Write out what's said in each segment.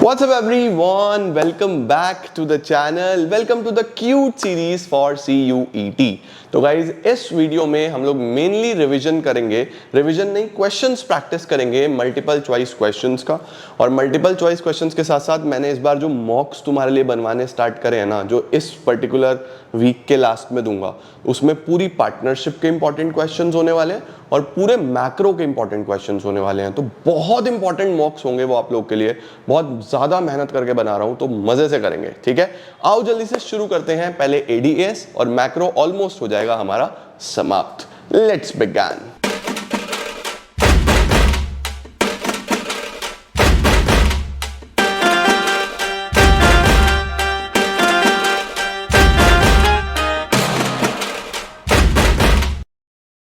What's up everyone? Welcome back to the channel. Welcome to the cute series for CUET. तो guys इस video में हम लोग mainly revision करेंगे, revision नहीं क्वेश्चंस प्रैक्टिस करेंगे मल्टीपल चॉइस क्वेश्चंस का। और मल्टीपल चॉइस क्वेश्चंस के साथ साथ मैंने इस बार जो मॉक्स तुम्हारे लिए बनवाने स्टार्ट करे हैं ना, जो इस पर्टिकुलर वीक के लास्ट में दूंगा, उसमें पूरी पार्टनरशिप के इंपॉर्टेंट क्वेश्चंस होने वाले हैं और पूरे मैक्रो के इंपॉर्टेंट क्वेश्चंस होने वाले हैं। तो बहुत इंपॉर्टेंट मॉक्स होंगे वो आप लोग के लिए, बहुत ज्यादा मेहनत करके बना रहा हूं, तो मजे से करेंगे। ठीक है, आओ जल्दी से शुरू करते हैं। पहले एडीएस और मैक्रो ऑलमोस्ट हो जाएगा हमारा समाप्त। Let's begin.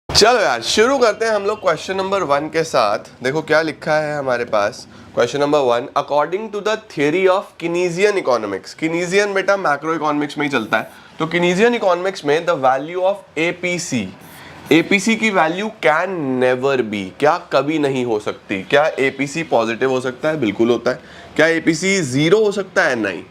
चलो यार शुरू करते हैं हम लोग क्वेश्चन नंबर 1 के साथ। देखो क्या लिखा है हमारे पास। Question number 1, according to the theory of Keynesian economics. Keynesian बेटा मैक्रो इकोनॉमिक्स में ही चलता है, तो कीनेसियन इकोनॉमिक्स में the value of APC, APC की वैल्यू कैन नेवर बी, क्या कभी नहीं हो सकती। क्या एपीसी पॉजिटिव हो सकता है? बिल्कुल होता है। क्या एपीसी जीरो हो सकता है? नहीं,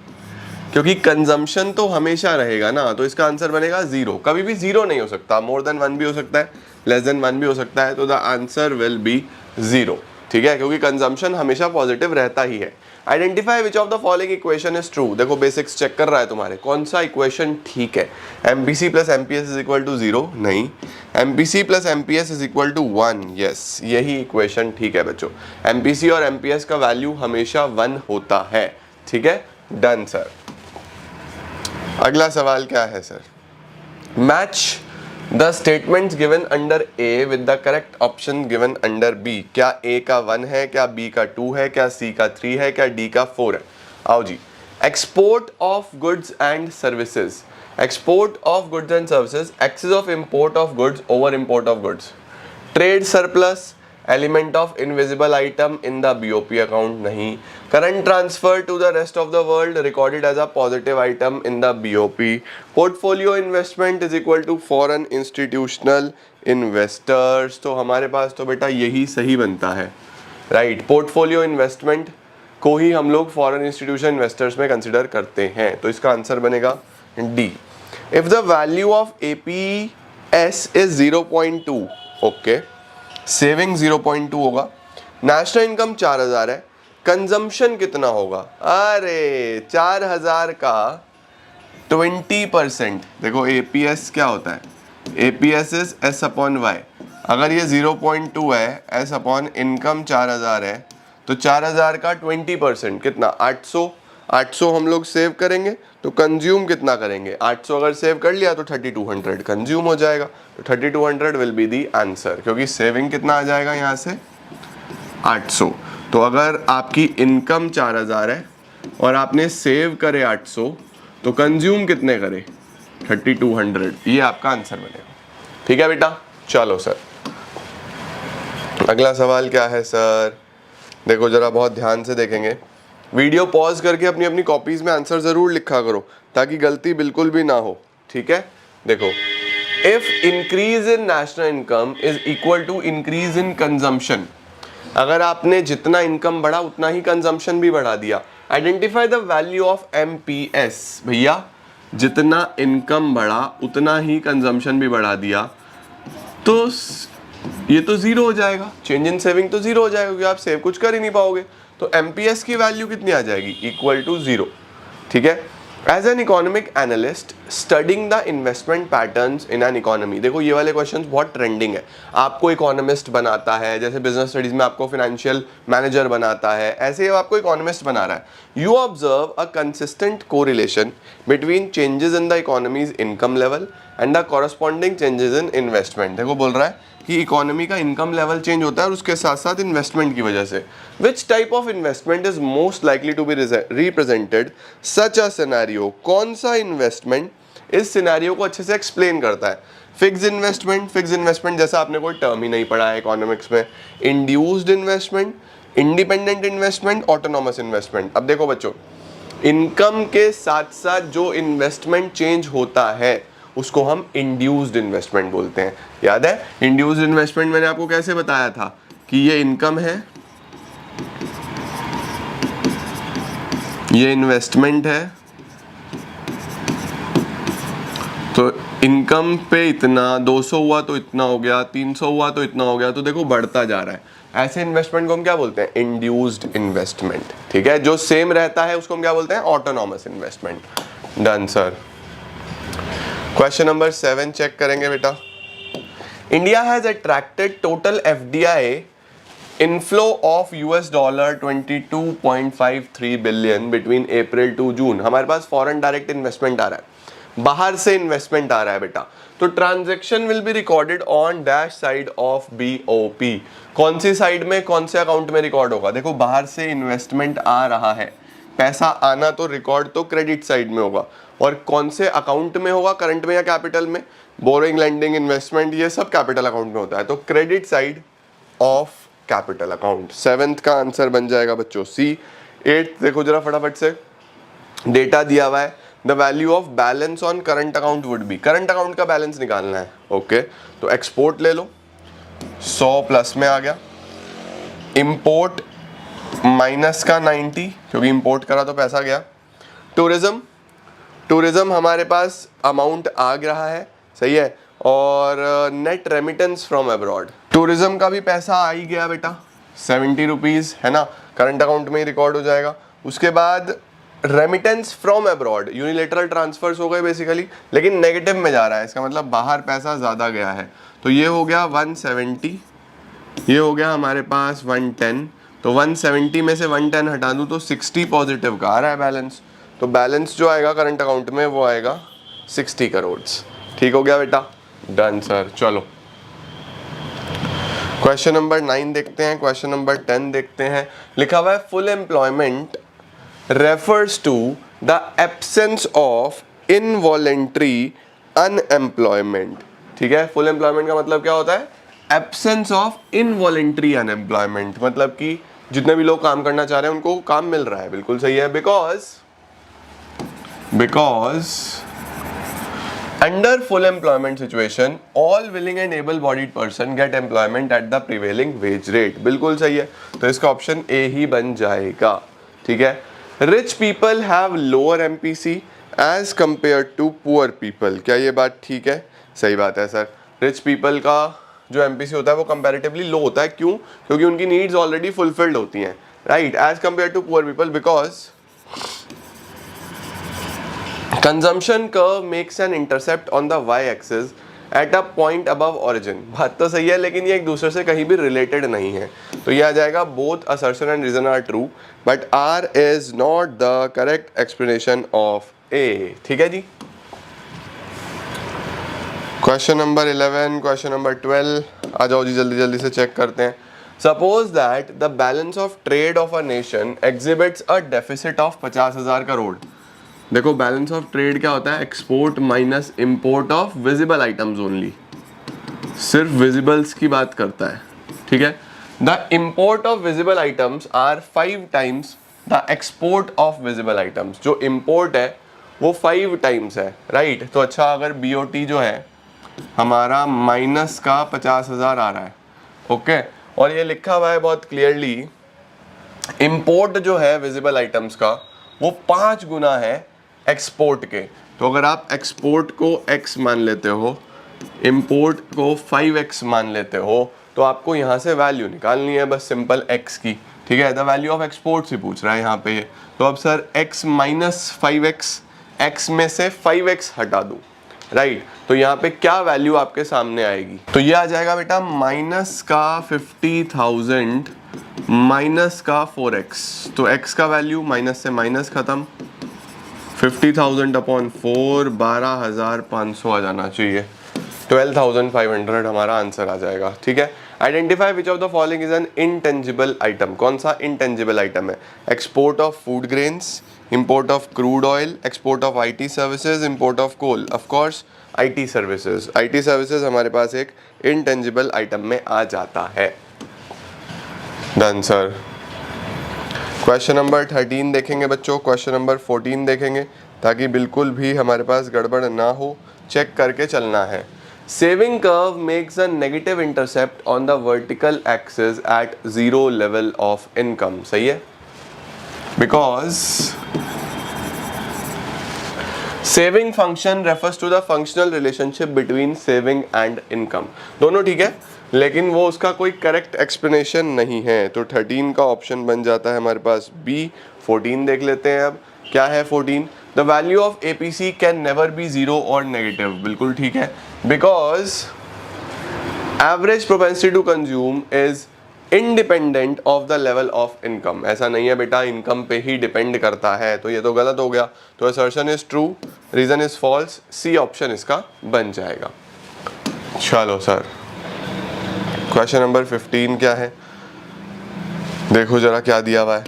क्योंकि कंजम्पशन तो हमेशा रहेगा ना, तो इसका आंसर बनेगा जीरो। कभी भी जीरो नहीं हो सकता, मोर देन 1 भी हो सकता है, लेस देन 1 भी हो सकता है, तो the answer will be zero. ठीक है, क्योंकि कंजम्पशन हमेशा पॉजिटिव रहता ही है। Identify which of the following equation is true. देखो बेसिक्स चेक कर रहा है तुम्हारे, कौन सा इक्वेशन ठीक है। MPC plus MPS is equal to zero, नहीं। MPC plus MPS is equal to 1, yes, यही इक्वेशन ठीक है बच्चों। एमपीसी और एमपीएस का वैल्यू हमेशा 1 होता है। ठीक है, डन सर। अगला सवाल क्या है sir? Match the statements given under A with the correct option given under B. क्या ए का 1 है, क्या बी का 2 है, क्या सी का 3 है, क्या डी का 4 है? आओ जी। Export of goods and services, export of goods and services, excess of import of goods over import of goods, trade surplus, element of invisible item in the BOP account, नहीं। Current transfer to the rest of the world recorded as a positive item in the BOP. Portfolio investment is equal to foreign institutional investors. तो हमारे पास तो बेटा यही सही बनता है, right. Portfolio investment को ही हम लोग फॉरेन इंस्टीट्यूशन इन्वेस्टर्स में कंसिडर करते हैं, तो इसका आंसर बनेगा D. If the value of APS is 0.2, okay, saving 0.2 होगा। नेशनल इनकम 4000 है, कंजम्पशन कितना होगा? अरे 4000 का 20%। देखो एपीएस क्या होता है? APS is S upon Y. अगर ये 0.2 है, एस अपॉन इनकम 4000 है, तो 4000 का 20% कितना? 800। 800 हम लोग सेव करेंगे तो कंज्यूम कितना करेंगे? 800 अगर सेव कर लिया तो 3200 कंज्यूम हो जाएगा, तो 3200 विल बी दी आंसर, क्योंकि सेविंग कितना आ जाएगा यहाँ से? 800। तो अगर आपकी इनकम 4000 है और आपने सेव करे 800, तो कंज्यूम कितने करे? 3200। ये आपका आंसर बनेगा। ठीक है बेटा, चलो सर अगला सवाल क्या है सर? देखो जरा बहुत ध्यान से देखेंगे, वीडियो पॉज करके अपनी अपनी कॉपीज में आंसर जरूर लिखा करो ताकि गलती बिल्कुल भी ना हो। ठीक है, देखो, if increase in national income is equal to increase in consumption, अगर आपने जितना इनकम बढ़ा उतना ही कंजम्पशन भी बढ़ा दिया। Identify the value of MPS. भैया जितना इनकम बढ़ा उतना ही कंजम्पशन भी बढ़ा दिया, तो ये तो जीरो हो जाएगा। चेंज इन सेविंग तो जीरो हो जाएगा, क्योंकि आप सेव कुछ कर ही नहीं पाओगे। तो एमपीएस की वैल्यू कितनी आ जाएगी? Equal to zero. ठीक है, as an economic analyst studying the investment patterns in an economy. देखो ये वाले क्वेश्चंस बहुत ट्रेंडिंग है, आपको इकोनॉमिस्ट बनाता है, जैसे बिजनेस स्टडीज में आपको फाइनेंशियल मैनेजर बनाता है, ऐसे ही आपको इकोनॉमिस्ट बना रहा है। You observe a consistent correlation between changes in the economies income level and the corresponding changes in investment. देखो बोल रहा है कि इकोनॉमी का इनकम लेवल चेंज होता है और उसके साथ साथ इन्वेस्टमेंट की वजह से। Which type of investment is most likely to be represented such a scenario. कौन सा इन्वेस्टमेंट इस सिनेरियो को अच्छे से एक्सप्लेन करता है? फिक्स इन्वेस्टमेंट, फिक्स इन्वेस्टमेंट जैसा आपने कोई टर्म ही नहीं पढ़ा है इकोनॉमिक्स में। Induced investment, independent investment, autonomous investment. अब देखो बच्चों, इनकम के साथ साथ जो इन्वेस्टमेंट चेंज होता है उसको हम इंड्यूस्ड इन्वेस्टमेंट बोलते हैं। याद है इंड्यूस्ड इन्वेस्टमेंट मैंने आपको कैसे बताया था कि ये इनकम है, ये इन्वेस्टमेंट है, तो इनकम पे इतना, 200 हुआ तो इतना हो गया, 300 हुआ तो इतना हो गया, तो देखो बढ़ता जा रहा है। ऐसे इन्वेस्टमेंट को हम क्या बोलते हैं? Induced investment. ठीक है, जो सेम रहता है उसको हम क्या बोलते हैं? Autonomous investment. Done sir. Question number 7 check करेंगे बेटा। India has attracted total FDI inflow of $22.53 billion between April to June. हमारे पास फॉरेन डायरेक्ट इन्वेस्टमेंट आ रहा है, बाहर से इन्वेस्टमेंट आ रहा है बेटा। तो transaction will be recorded on dash side of BOP। कौन सी साइड में, कौन से अकाउंट में रिकॉर्ड होगा? देखो बाहर से इन्वेस्टमेंट आ रहा है, पैसा आना तो रिकॉर्ड तो क्रेडिट साइड में होगा, और कौन से अकाउंट में होगा? करंट में या कैपिटल में? बोरोइंग, लेंडिंग, इन्वेस्टमेंट, ये सब कैपिटल अकाउंट में होता है, तो credit side of capital account. 7th का आंसर बन जाएगा बच्चों C। 8th देखो जरा फटाफट से, डेटा दिया हुआ है, the value of balance on current account would be. Current account का बैलेंस निकालना है, ओके। तो एक्सपोर्ट ले लो, 100 प्लस में आ गया, इंपोर्ट माइनस का 90, क्योंकि इंपोर्ट करा तो पैसा गया। टूरिज्म हमारे पास अमाउंट आ रहा है, सही है, और net remittance from abroad, tourism का भी पैसा आ ही गया बेटा, 70 रुपीज़ है ना, करंट अकाउंट में ही रिकॉर्ड हो जाएगा। उसके बाद remittance from abroad, unilateral transfers हो गए बेसिकली, लेकिन नेगेटिव में जा रहा है, इसका मतलब बाहर पैसा ज़्यादा गया है, तो ये हो गया 170, ये हो गया हमारे पास 110, तो 170 में से 110 हटा दूँ तो 60 पॉजिटिव का आ रहा है बैलेंस, तो बैलेंस जो आएगा करंट अकाउंट में वो आएगा 60 करोड़। ठीक हो गया बेटा, डन सर। चलो क्वेश्चन नंबर 9 देखते हैं, क्वेश्चन नंबर 10 देखते हैं। लिखा हुआ है full employment refers to the absence of involuntary unemployment. ठीक है, फुल एम्प्लॉयमेंट का मतलब क्या होता है? एब्सेंस ऑफ इनवॉलेंट्री अनएम्प्लॉयमेंट, मतलब कि जितने भी लोग काम करना चाह रहे हैं उनको काम मिल रहा है, बिल्कुल सही है। Because under full employment situation all willing and able bodied person get employment at the prevailing wage rate, बिल्कुल सही है, तो इसका ऑप्शन ए ही बन जाएगा। ठीक है, rich people have lower MPC as compare to poor people, क्या ये बात ठीक है? सही बात है सर, रिच पीपल का जो MPC होता है वो कंपैरेटिवली लो होता है, क्यों? क्योंकि उनकी नीड्स ऑलरेडी फुलफिल्ड होती हैं, right, as compare to poor people, because consumption curve makes an intercept on the y-axis at a point above origin. बात तो सही है, लेकिन ये एक दूसरे से कहीं भी रिलेटेड नहीं है, तो ये आ जाएगा both assertion and reason are true, but R is not the correct explanation of A। ठीक है जी। क्वेश्चन नंबर 11, क्वेश्चन नंबर 12, आ जाओ जी, जल्दी जल्दी से चेक करते हैं। Suppose that the balance of trade of a nation exhibits a deficit of 50,000 crore. देखो बैलेंस ऑफ ट्रेड क्या होता है? Export minus import of visible items only, सिर्फ विजिबल्स की बात करता है। ठीक है, the import of visible items are 5 times the export of visible items. जो इंपोर्ट है वो 5 टाइम्स है, राइट। तो अच्छा, अगर BOT जो है हमारा माइनस का 50,000 आ रहा है, ओके, और ये लिखा हुआ है बहुत क्लियरली, इंपोर्ट जो है विजिबल आइटम्स का वो 5 गुना है एक्सपोर्ट के। तो अगर आप एक्सपोर्ट को x मान लेते हो, इंपोर्ट को 5x मान लेते हो, तो आपको यहाँ से वैल्यू निकालनी है बस सिंपल x की। ठीक है, द वैल्यू ऑफ एक्सपोर्ट से पूछ रहा है यहाँ पे, तो अब sir x minus 5x, x में से 5x हटा दूँ, राइट, तो यहाँ पे क्या वैल्यू आपके सामने आएगी? तो ये आ जाएगा बेटा माइनस का 50,000 माइनस का 4x, तो x का वैल्यू माइनस से माइनस खत्म, 50,000 अपॉन 4 12,500 आ जाना चाहिए, 12,500 हमारा आंसर आ जाएगा। ठीक है, identify which of the following is an intangible item. कौन सा इंटेंजिबल आइटम है? Export of food grains, import of crude oil, export of IT services, import of coal. Of course IT services, IT services हमारे पास एक intangible item में आ जाता है। Done sir. Question number 13 देखेंगे बच्चों, क्वेश्चन नंबर 14 देखेंगे, ताकि बिल्कुल भी हमारे पास गड़बड़ ना हो, चेक करके चलना है। Saving curve makes a negative intercept on the vertical axis at 0 level of income. सही है, because saving function refers to the functional relationship between saving and income, दोनों ठीक है, लेकिन वो उसका कोई करेक्ट एक्सप्लेनेशन नहीं है। तो 13 का ऑप्शन बन जाता है हमारे पास बी। 14 देख लेते हैं अब क्या है 14। The value of APC can never be zero और नेगेटिव, बिल्कुल ठीक है, because average propensity to consume is independent of the level of income. ऐसा नहीं है बेटा, इनकम पे ही डिपेंड करता है, तो ये तो गलत हो गया। तो assertion is true, reason is false, C option इसका बन जाएगा। चलो सर, क्वेश्चन नंबर 15 क्या है, देखो जरा क्या दिया हुआ है।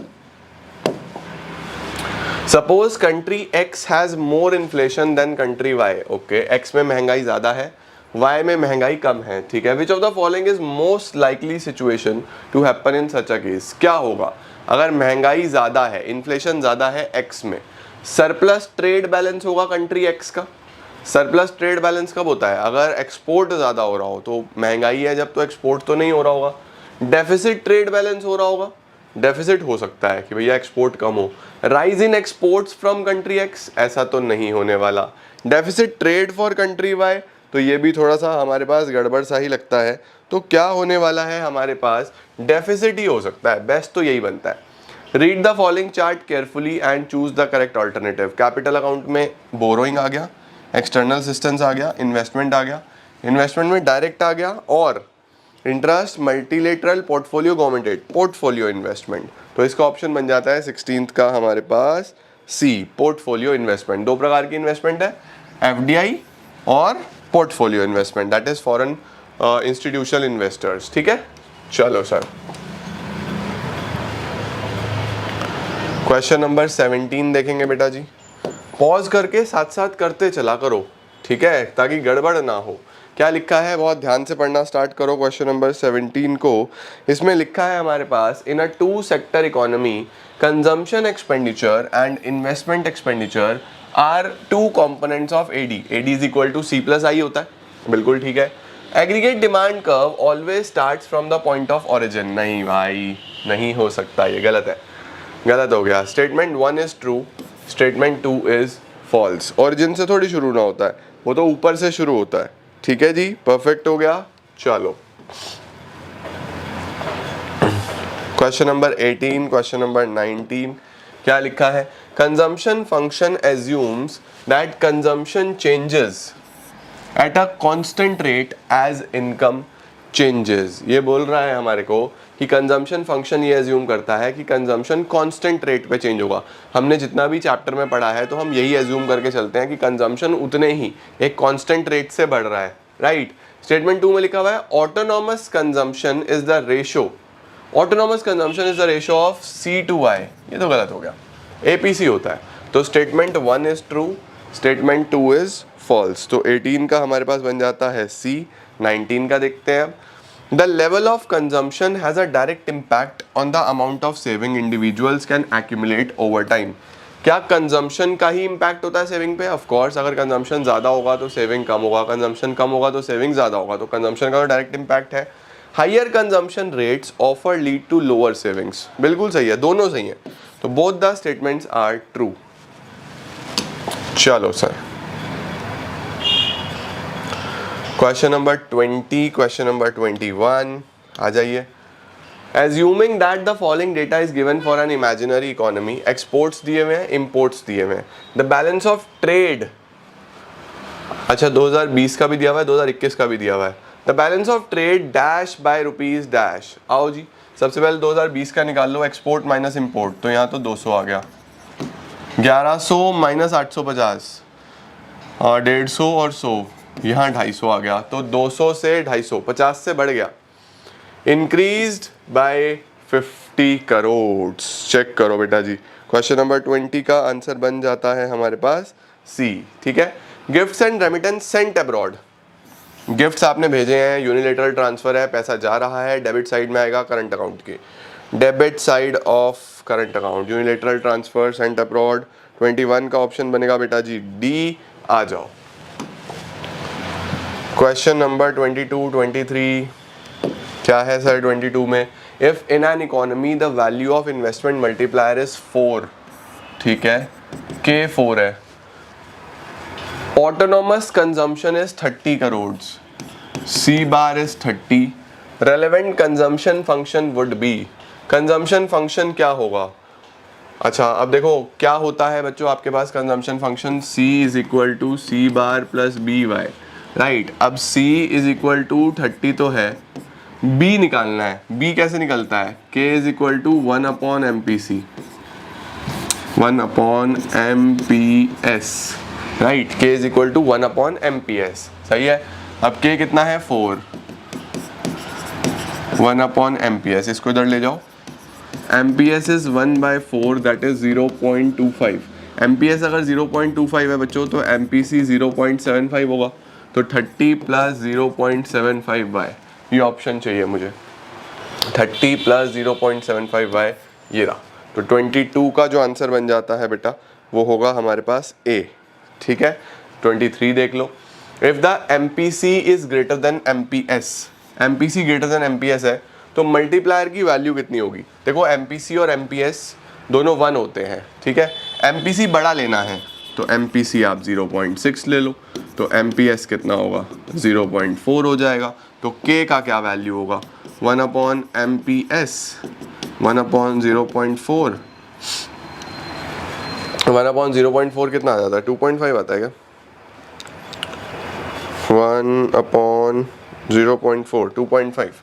Suppose country X has more inflation than country Y. Okay, X में महंगाई ज्यादा है, वाई में महंगाई कम है, ठीक है। Which of the following is most likely situation to happen in such a case. क्या होगा अगर महंगाई ज्यादा है, इन्फ्लेशन ज्यादा है एक्स में, सरप्लस ट्रेड बैलेंस होगा कंट्री एक्स का। सरप्लस ट्रेड बैलेंस कब होता है, अगर एक्सपोर्ट ज़्यादा हो रहा हो, तो महंगाई है जब, तो एक्सपोर्ट तो नहीं हो रहा होगा। डेफिसिट ट्रेड बैलेंस हो रहा होगा, डेफिसिट हो सकता है कि भैया एक्सपोर्ट कम हो। Rise in exports from country X, ऐसा तो नहीं होने वाला। Deficit trade for country Y, तो ये भी थोड़ा सा हमारे पास गड़बड़ सा ही लगता है। तो क्या होने वाला है हमारे पास, डेफिसिट ही हो सकता है, बेस्ट तो यही बनता है। Read the following chart carefully and choose the correct alternative. Capital account में बोरोइंग आ गया, एक्सटर्नल असिस्टेंस आ गया, इन्वेस्टमेंट आ गया, इन्वेस्टमेंट में डायरेक्ट आ गया, और interest multilateral portfolio government aid, portfolio investment. तो इसका ऑप्शन बन जाता है 16th का हमारे पास सी, पोर्टफोलियो इन्वेस्टमेंट। दो प्रकार की इन्वेस्टमेंट है, एफडीआई और portfolio investment, that is foreign institutional investors, ठीक है। चलो सर, क्वेश्चन नंबर 17 देखेंगे बेटा जी। पॉज करके साथ साथ करते चला करो, ठीक है, ताकि गड़बड़ ना हो। क्या लिखा है बहुत ध्यान से पढ़ना स्टार्ट करो क्वेश्चन नंबर 17 को। इसमें लिखा है हमारे पास, in a two sector economy consumption expenditure and investment expenditure are two components of AD. AD is equal to C plus I होता है, बिल्कुल ठीक है। Aggregate demand curve always starts from the point of origin. नहीं भाई, नहीं हो सकता, ये गलत है, गलत हो गया। Statement 1 is true, statement 2 is false. Origin से थोड़ी शुरू ना होता है, वो तो ऊपर से शुरू होता है, ठीक है जी, परफेक्ट हो गया। चलो क्वेश्चन नंबर 18, क्वेश्चन नंबर 19 क्या लिखा है। Consumption function assumes that consumption changes at a constant rate as income changes. ये बोल रहा है हमारे को कि कंजम्पशन फंक्शन ये एज्यूम करता है कि कंजम्पशन कांस्टेंट रेट पे चेंज होगा। हमने जितना भी चैप्टर में पढ़ा है, तो हम यही एज्यूम करके चलते हैं कि कंजम्पशन उतने ही एक कांस्टेंट रेट से बढ़ रहा है, राइट। स्टेटमेंट 2 में लिखा हुआ है, autonomous consumption is the ratio, autonomous consumption is the ratio of C to Y. ये तो गलत हो गया, एपीसी होता है। तो statement 1 is true, statement 2 is false. तो 18 का हमारे पास बन जाता है सी। 19 का देखते हैं अब। The level of consumption has a direct impact on the amount of saving individuals can accumulate over time. क्या कंजम्पशन का ही इम्पैक्ट होता है सेविंग पे? ऑफ कोर्स, अगर कंजम्पशन ज़्यादा होगा तो सेविंग कम होगा, कंजम्पशन कम होगा तो सेविंग ज़्यादा होगा, तो कंजम्पशन का तो डायरेक्ट इम्पैक्ट है। Higher consumption rates offer lead to lower savings, बिल्कुल सही है, दोनों सही है। तो both the statements are true. चलो sir, question number 20, question number 21 आ जाइए। Assuming that the following data is given for an imaginary economy, exports दिए हुए हैं, इम्पोर्ट्स दिए हुए हैं, द बैलेंस ऑफ ट्रेड, अच्छा 2020 का भी दिया हुआ है, 2021 का भी दिया हुआ है। The balance of trade dash by rupees dash. आओ जी, सबसे पहले 2020 का निकाल लो, एक्सपोर्ट माइनस इम्पोर्ट, तो यहाँ तो 200 आ गया, 1100 माइनस 850 और 150 और 100, यहाँ 250 आ गया, तो 200 से 250, 50 से बढ़ गया, इंक्रीज्ड बाय 50 करोड़। चेक करो बेटा जी, क्वेश्चन नंबर 20 का आंसर बन जाता है हमारे पास सी, ठीक है। Gifts and remittance sent abroad, gifts आपने भेजे हैं, यूनिलेटरल ट्रांसफर है, पैसा जा रहा है, डेबिट साइड में आएगा करंट अकाउंट के, debit side of current account, unilateral transfer sent abroad. 21 का ऑप्शन बनेगा बेटा जी डी। आ जाओ क्वेश्चन नंबर 22, 23 क्या है सर 22 में। If in an economy the value of investment multiplier is 4, ठीक है, के 4 है, Autonomous consumption is 30 crores. C bar is 30. Relevant consumption function would be. Consumption function क्या होगा? अच्छा अब देखो क्या होता है बच्चों आपके पास consumption function C is equal to C bar plus B Y, right. अब C इज इक्वल टू 30 तो है, B निकालना है। B कैसे निकलता है? K is equal to 1 upon M P C, 1 upon M P S, right. K is equal to 1 upon M P S, सही है। अब K कितना है? 4, 1 अपॉन एम पी एस, इसको इधर ले जाओ। MPS is 1/4 that is 0.25. MPS अगर 0.25 है बच्चों तो MPC 0.75 होगा, तो 30 प्लस 0.75y, ये ऑप्शन चाहिए मुझे। 30 प्लस 0.75y ये रहा, तो 22 का जो आंसर बन जाता है बेटा वो होगा हमारे पास A, ठीक है। 23 देख लो। If the MPC is greater than MPS, MPC greater than MPS है तो मल्टीप्लायर की वैल्यू कितनी होगी? देखो MPC और MPS दोनों 1 होते हैं, ठीक है। MPC बड़ा लेना है तो MPC आप 0.6 ले लो, तो MPS कितना होगा? 0.4 हो जाएगा। तो K का क्या वैल्यू होगा? 1 अपॉन MPS, 1 अपॉन 0.4, 1 अपॉन 0.4 कितना आ जाता है? 2.5 आता है क्या? 1 अपॉन 0.4 2.5,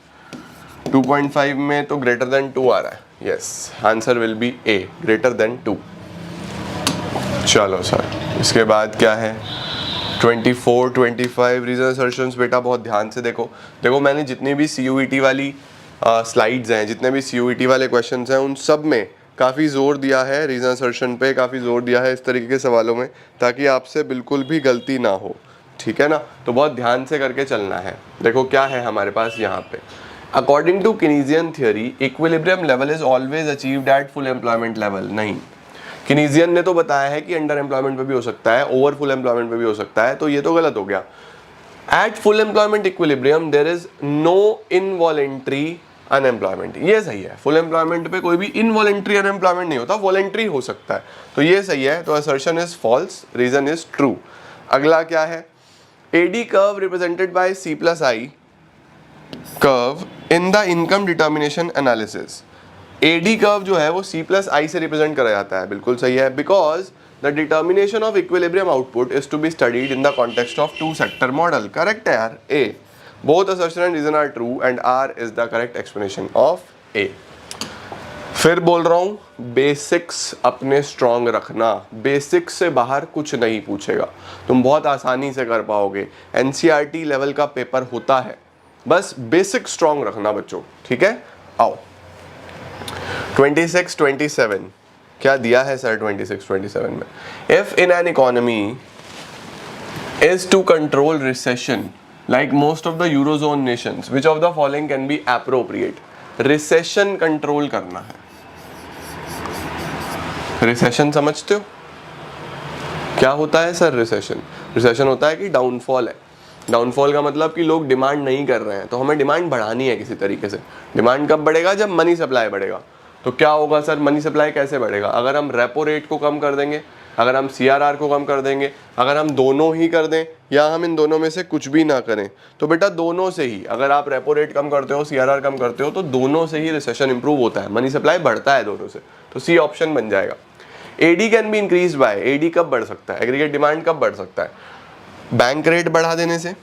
2.5 में तो ग्रेटर देन 2 आ रहा है। Yes, answer will B A, greater than 2। चलो सर, इसके बाद क्या है? 24, 25 रीजन असर्शंस बेटा बहुत ध्यान से देखो। देखो मैंने जितनी भी CUET वाली स्लाइड्स हैं, जितने भी CUET वाले क्वेश्चंस हैं, उन सब में काफ़ी ज़ोर दिया है रीजन असर्शन पे, काफ़ी ज़ोर दिया है इस तरीके के सवालों में, ताकि आपसे बिल्कुल भी गलती ना हो, ठीक है ना। तो बहुत ध्यान से करके चलना है। देखो क्या है हमारे पास यहाँ पे, According to Keynesian theory, equilibrium level is always achieved at full employment level। नहीं, Keynesian ने तो बताया है कि अंडर एम्प्लॉयमेंट पे भी हो सकता है, ओवर फुल एम्प्लॉयमेंट पे भी हो सकता है, तो ये तो गलत हो गया। At full employment equilibrium there is no involuntary unemployment, ये सही है। फुल एम्प्लॉयमेंट पे कोई भी इनवॉलेंट्री अनएम्प्लॉयमेंट नहीं होता, वॉलेंट्री हो सकता है, तो ये सही है। तो assertion is false, reason is true. अगला क्या है? AD curve represented by C plus I curve in the income determination analysis. AD curve जो है वो C प्लस आई से रिप्रेजेंट करा जाता है, बिल्कुल सही है। Because the determination of equilibrium output is to be studied in the context of 2 sector model. Correct है यार, A। Both assertion and reason are true and R is the correct explanation of A। फिर बोल रहा हूँ, basics अपने strong रखना, basics से बाहर कुछ नहीं पूछेगा, तुम बहुत आसानी से कर पाओगे। NCERT लेवल का पेपर होता है, बस बेसिक स्ट्रॉन्ग रखना बच्चों, ठीक है। आओ 26, 27 क्या दिया है सर? 26, 27 में if in an economy is to control recession like most of the Eurozone nations, which of the following can be appropriate? Recession control करना है। रिसेशन समझते हो क्या होता है सर? रिसेशन होता है कि डाउनफॉल है। डाउनफॉल का मतलब कि लोग डिमांड नहीं कर रहे हैं, तो हमें डिमांड बढ़ानी है किसी तरीके से। डिमांड कब बढ़ेगा? जब मनी सप्लाई बढ़ेगा। तो क्या होगा सर? मनी सप्लाई कैसे बढ़ेगा? अगर हम रेपो रेट को कम कर देंगे, अगर हम CRR को कम कर देंगे, अगर हम दोनों ही कर दें या हम इन दोनों में से कुछ भी ना करें, तो बेटा दोनों से ही, अगर आप रेपो रेट कम करते हो, CRR कम करते हो, तो दोनों से ही रिसेशन इंप्रूव होता है, मनी सप्लाई बढ़ता है दोनों से। तो C ऑप्शन बन जाएगा। AD can be increase by, AD कब बढ़ सकता है? एग्रीगेट डिमांड कब बढ़ सकता है? बैंक रेट बढ़ा देने से।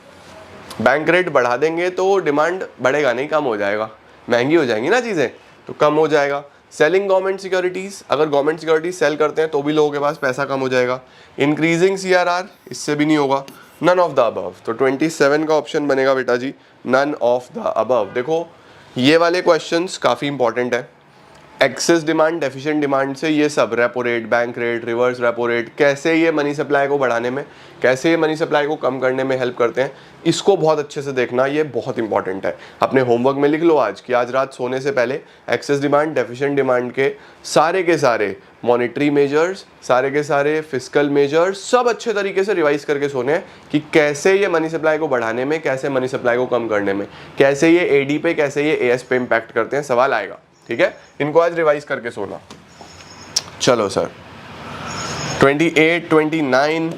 बैंक रेट बढ़ा देंगे तो डिमांड बढ़ेगा नहीं, कम हो जाएगा, महंगी हो जाएंगी ना चीज़ें, तो कम हो जाएगा। सेलिंग गवर्नमेंट सिक्योरिटीज़, अगर गवर्नमेंट सिक्योरिटीज सेल करते हैं तो भी लोगों के पास पैसा कम हो जाएगा। इंक्रीजिंग CRR, इससे भी नहीं होगा। नन ऑफ द अबव, तो 27 का ऑप्शन बनेगा बेटा जी, नन ऑफ द अबव। देखो ये वाले क्वेश्चंस काफ़ी इंपॉर्टेंट है। एक्सेस डिमांड, डेफिशिएंट डिमांड से ये सब, repo rate, bank rate, reverse repo rate, कैसे ये मनी सप्लाई को बढ़ाने में, कैसे ये मनी सप्लाई को कम करने में हेल्प करते हैं, इसको बहुत अच्छे से देखना, ये बहुत इंपॉर्टेंट है। अपने होमवर्क में लिख लो आज कि आज रात सोने से पहले एक्सेस डिमांड, डेफिशिएंट डिमांड के सारे मॉनेटरी मेजर्स, सारे के सारे फिस्कल मेजर्स सब अच्छे तरीके से रिवाइज करके सोने हैं कि कैसे ये मनी सप्लाई को बढ़ाने में, कैसे मनी सप्लाई को कम करने में, कैसे ये AD पे, कैसे ये AS पे इम्पैक्ट करते हैं, सवाल आएगा, ठीक है। इनको आज रिवाइज करके सोना। चलो सर 28, 29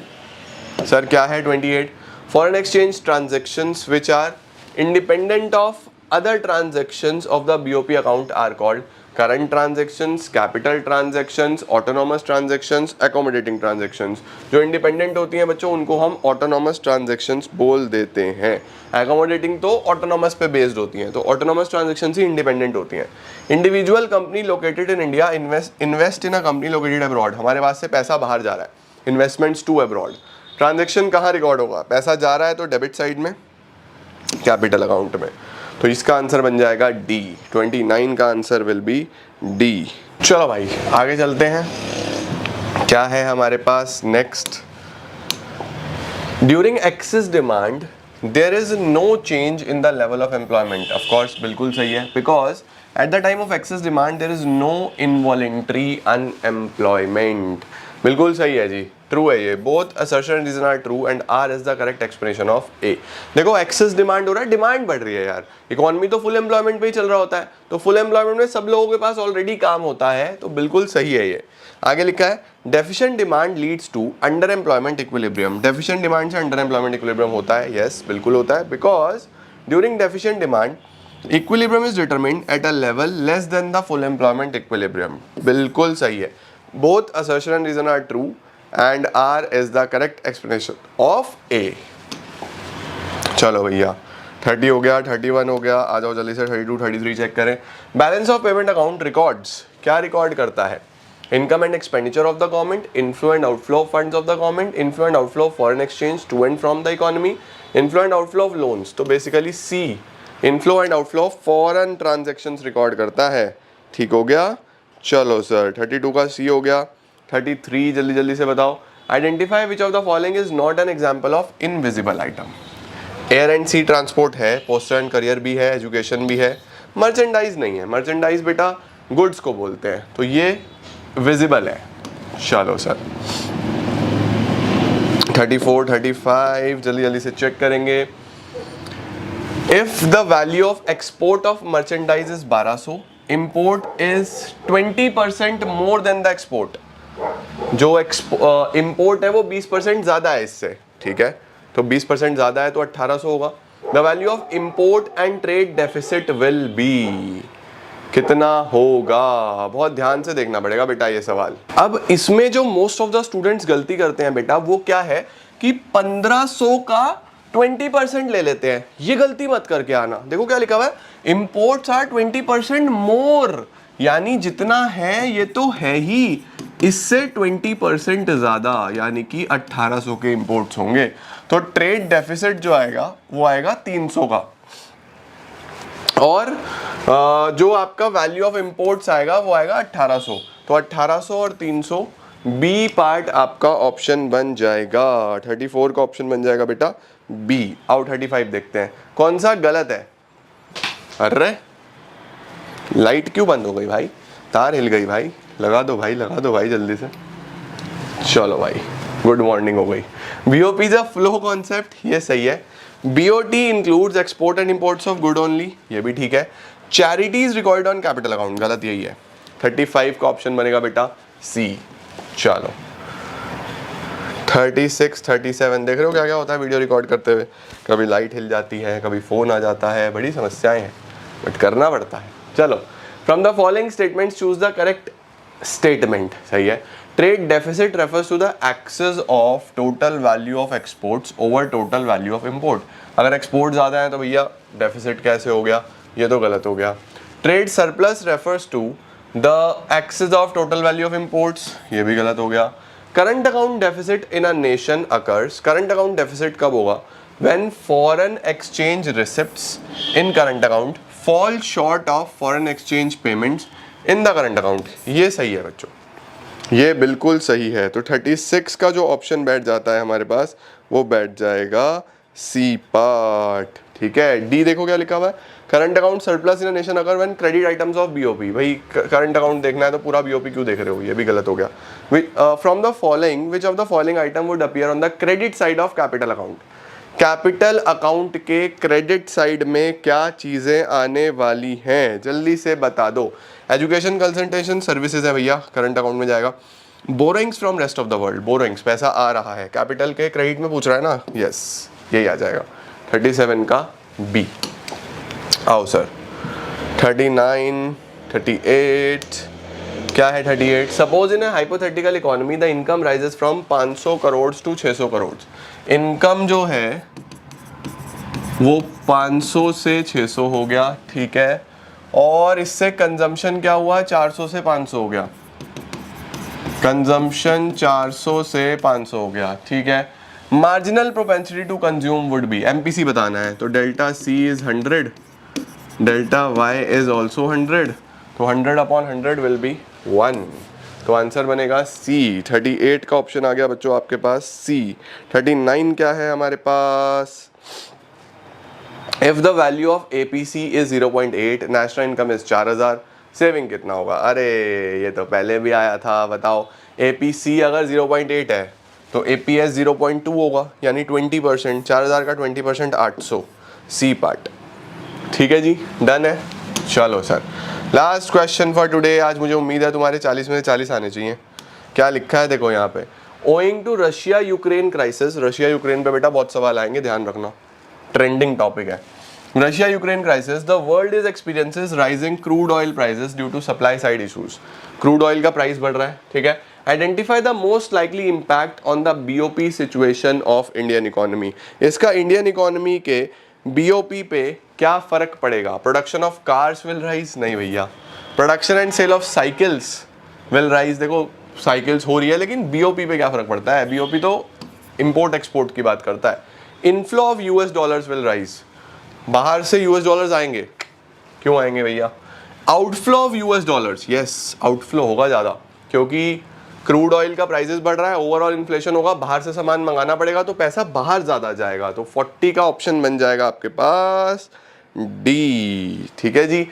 सर क्या है 28? Foreign exchange transactions which are independent of other transactions of the BOP account are called current transactions, capital transactions, autonomous transactions, accommodating transactions. जो इंडिपेंडेंट होती हैं बच्चों उनको हम autonomous transactions बोल देते हैं. accommodating तो autonomous पे बेस्ड होती हैं, तो autonomous transactions ही इंडिपेंडेंट होती हैं. Individual company located in India invest in a company located abroad. हमारे पास से पैसा बाहर जा रहा है, इन्वेस्टमेंट्स टू अब्रॉड. ट्रांजेक्शन कहाँ रिकॉर्ड होगा? पैसा जा रहा है तो डेबिट साइड में, कैपिटल अकाउंट में. तो इसका आंसर बन जाएगा डी. 29 का आंसर विल बी डी. चलो भाई आगे चलते हैं. क्या है हमारे पास next? During excess demand there is no change in the level of employment. Of course बिल्कुल सही है, because at the time of excess demand there is no involuntary unemployment. बिल्कुल सही है जी, ट्रू है ये. Both assertion and reason are true and R is the correct explanation of A. देखो एक्सेस डिमांड हो रहा है, डिमांड बढ़ रही है यार. इकोनॉमी तो फुल एम्प्लॉयमेंट पे ही चल रहा होता है, तो फुल एम्प्लॉयमेंट में सब लोगों के पास ऑलरेडी काम होता है, तो बिल्कुल सही है ये. आगे लिखा है deficient demand leads to under employment equilibrium. Deficient demand से अंडर एम्प्लॉयमेंट इक्विलिब्रियम होता है. यस बिल्कुल होता है, because during deficient demand equilibrium is determined at a level less than the full employment equilibrium. बिल्कुल सही है. Both assertion and reason are true and R is the correct explanation of A. चलो भैया 30 हो गया, 31 हो गया, आ जाओ जल्दी से 32, 33 चेक करें. Balance of payment account records क्या रिकॉर्ड करता है? Income and expenditure of the government, inflow and outflow of funds of the government, inflow and outflow of foreign exchange to and from the economy, inflow and outflow of loans. तो basically see inflow and outflow of foreign transactions record करता है. ठीक हो गया. चलो sir 32 का सी हो गया. 33 जल्दी जल्दी से बताओ. Identify which of the following is not an example of invisible item. Air and sea transport है, पोस्टर एंड करियर भी है, एजुकेशन भी है, मर्चेंडाइज नहीं है. मर्चेंडाइज बेटा गुड्स को बोलते हैं, तो ये विजिबल है. चलो सर 34, 35 जल्दी जल्दी से चेक करेंगे. If the value of export of merchandise is 1200, import is 20% more than the export. जो इम्पोर्ट है वो 20% ज्यादा है इससे. ठीक है, तो 20% ज्यादा है तो 1800 होगा. The value of import and trade deficit will be कितना होगा? बहुत ध्यान से देखना पड़ेगा बेटा ये सवाल. अब इसमें जो मोस्ट ऑफ द स्टूडेंट्स गलती करते हैं बेटा वो क्या है कि 1500 का 20% ले लेते हैं. ये गलती मत करके आना. देखो क्या लिखा हुआ है, इम्पोर्ट्स आर 20% मोर, यानी जितना है ये तो है ही, इससे 20% ज्यादा, यानी कि 1800 के इंपोर्ट्स होंगे. तो ट्रेड डेफिसिट जो आएगा वो आएगा 300 का, और जो आपका वैल्यू ऑफ इंपोर्ट्स आएगा वो आएगा 1800. तो 1800 और 300 बी पार्ट आपका ऑप्शन बन जाएगा. 34 का ऑप्शन बन जाएगा बेटा बी. आओ 35 देखते हैं कौन सा गलत है. अरे लाइट क्यों बंद हो गई भाई? तार हिल गई भाई. लगा दो भाई जल्दी से. चलो भाई गुड मॉर्निंग हो गई. BOP is a flow concept, ये सही है. BOT includes export and imports of good only, ये भी ठीक है. Charities record on capital account, गलत यही है. 35 का ऑप्शन बनेगा बेटा सी. चलो 36, 37 देख रहे हो क्या क्या होता है वीडियो रिकॉर्ड करते हुए. कभी लाइट हिल जाती है, कभी फोन आ जाता है, बड़ी समस्याएं हैं, बट करना पड़ता है. चलो from the following statements choose the correct statement. सही है. Trade deficit refers to the excess of total value of exports over total value of import. अगर एक्सपोर्ट ज़्यादा है तो भैया डेफिसिट कैसे हो गया? ये तो गलत हो गया. Trade surplus refers to the excess of total value of imports, ये भी गलत हो गया. Current account deficit in a nation occurs. Current account deficit कब होगा? When foreign exchange receipts in current account fall short of foreign exchange payments in the current account. ये सही है बच्चों, ये बिल्कुल सही है. तो 36 का जो ऑप्शन बैठ जाता है हमारे पास वो बैठ जाएगा सी पार्ट. ठीक है. डी देखो क्या लिखा हुआ है, current account surplus in a nation अगर when credit items of BOP. भाई करंट अकाउंट देखना है तो पूरा बीओपी क्यों देख रहे हो? ये भी गलत हो गया. From the following which of the following item would appear on the credit side of capital account. Capital account के क्रेडिट साइड में क्या चीजें आने वाली हैं? जल्दी से बता दो. एजुकेशन कंसल्टेशन सर्विसेज है भैया, करंट अकाउंट में जाएगा. Borrowings from rest of the world, borrowings पैसा आ रहा है, कैपिटल के क्रेडिट में पूछ रहा है ना, यस यही आ जाएगा 37 का बी। आओ सर 39, 38 क्या है 38? Suppose in hypothetical economy the income rises from 500 crore to 600 crore. Income जो है वो 500 से 600 हो गया, ठीक है, और इससे कंजम्पशन क्या हुआ, 400 से 500 हो गया, कंजम्पशन 400 से 500 हो गया, ठीक है। Marginal propensity to consume would be, MPC बताना है, तो delta C is 100, delta Y is also 100, तो 100 अपॉन 100 विल बी 1, तो आंसर बनेगा सी। 38 का ऑप्शन आ गया बच्चों आपके पास सी। 39 क्या है हमारे पास, if the value of APC is 0.8, national income is 4000, saving कितना होगा? अरे ये तो पहले भी आया था, बताओ। एपीसी अगर 0.8 है तो एपीएस 0.2 होगा, यानी 20%, 4000 का 20% 800, सी पार्ट, ठीक है जी, डन है। चलो sir last question for today. आज मुझे उम्मीद है तुम्हारे 40 में से 40 आने चाहिए। क्या लिखा है देखो यहाँ पे, owing to Russia Ukraine crisis, Russia Ukraine पे बेटा बहुत सवाल आएंगे, ध्यान रखना, ट्रेंडिंग टॉपिक है। Russia Ukraine crisis, the world is experiences rising crude oil prices due to supply side issues. Crude oil का प्राइस बढ़ रहा है, ठीक है। Identify the most likely impact on the BOP situation of Indian economy. इसका Indian economy के BOP पे क्या फर्क पड़ेगा? Production of cars will rise, नहीं भैया। Production and sale of cycles will rise, देखो साइकिल्स हो रही है लेकिन बीओपी पे क्या फर्क पड़ता है? बीओपी तो इंपोर्ट एक्सपोर्ट की बात करता है। Inflow of US dollars will rise, बाहर से यूएस डॉलर्स आएंगे, क्यों आएंगे भैया? Outflow of US dollars, yes outflow होगा ज़्यादा, क्योंकि क्रूड ऑयल का प्राइसेस बढ़ रहा है, ओवरऑल इन्फ्लेशन होगा, बाहर से सामान मंगाना पड़ेगा तो पैसा बाहर ज़्यादा जाएगा, तो 40 का ऑप्शन बन जाएगा आपके पास डी, ठीक है जी।